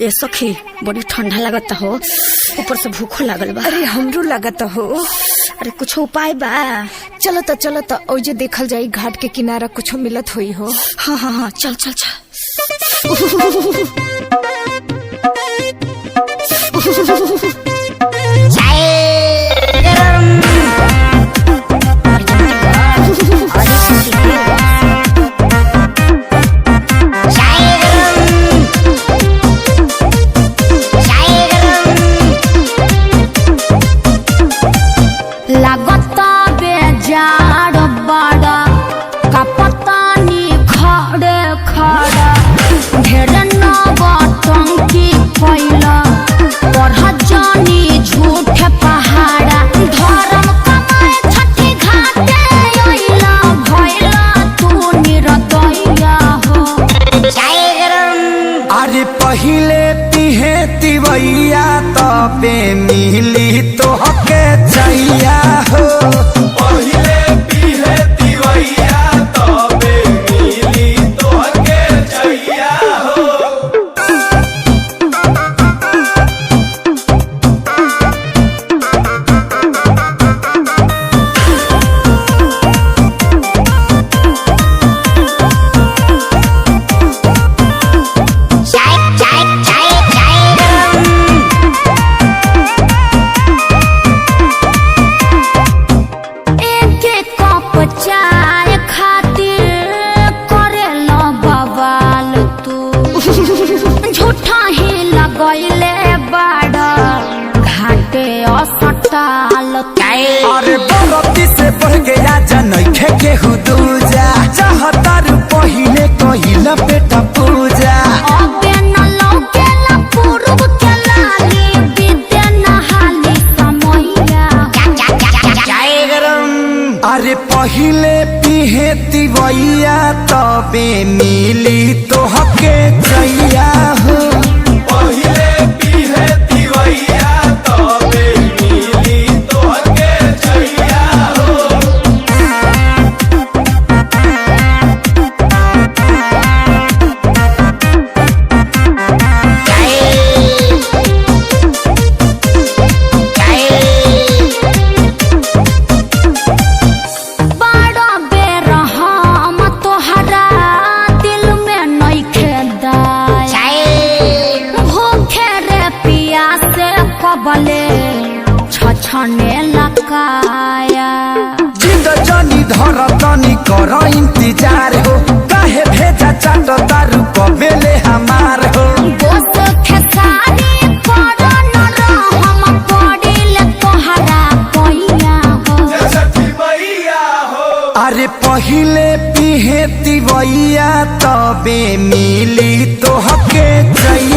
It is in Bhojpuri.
ये सखी बड़ी ठंडा लगता हो, ऊपर से भूखो लागल बा। अरे हमरो लगता हो। अरे कुछ उपाय बा? चलो तो ओजे देखल जाई, घाट के किनारा कुछ मिलत हुई हो। हाँ चल चल चल। लागता बेजार बड़ा कपतानी खड़े खड़ा ढेर नौटंकी कैला पढ़ जानी झूठ पहाड़ा धर्म कमाए छठी घाटे अइला भइला तू निरदैया हो। अरे पहिले पिहे तिवैया तबे मिली तोहके चैया हो। पहिले पिहे तिवैया तबे मिली तोहके चैया हो। चाय खातिर करेला बवाल तू झूठा ही लगैले बाड़ा घाटे असटाल। अरे बरती से बढ़ गया जनैखे केहू दूजा चाहतारू पहिले कहिला बेटा पूजा। अबे न लौकेला पूर्व के लाली विद्या नहाली समैया। अरे पहिले पिहे तिवैया तबे मिली तोहके चैया हो। पहिले पिहे तिवैया तबे मिली तोहके चैया हो। बड़ा बेरहम तोहरा दिल में नइखे दाया भूखे रे पियासे कबले छछने लकाया। जिद जनी धर तनी कर इंतजार हो, काहे भेजा चाट तारू कबेले हमार हो। दोस्त खेसारी कर न रहम पड़िल तोहरा पैया हो। छठी मैया हो। अरे पहिले पिहे तिवैया तबे मिली तोहके चैया।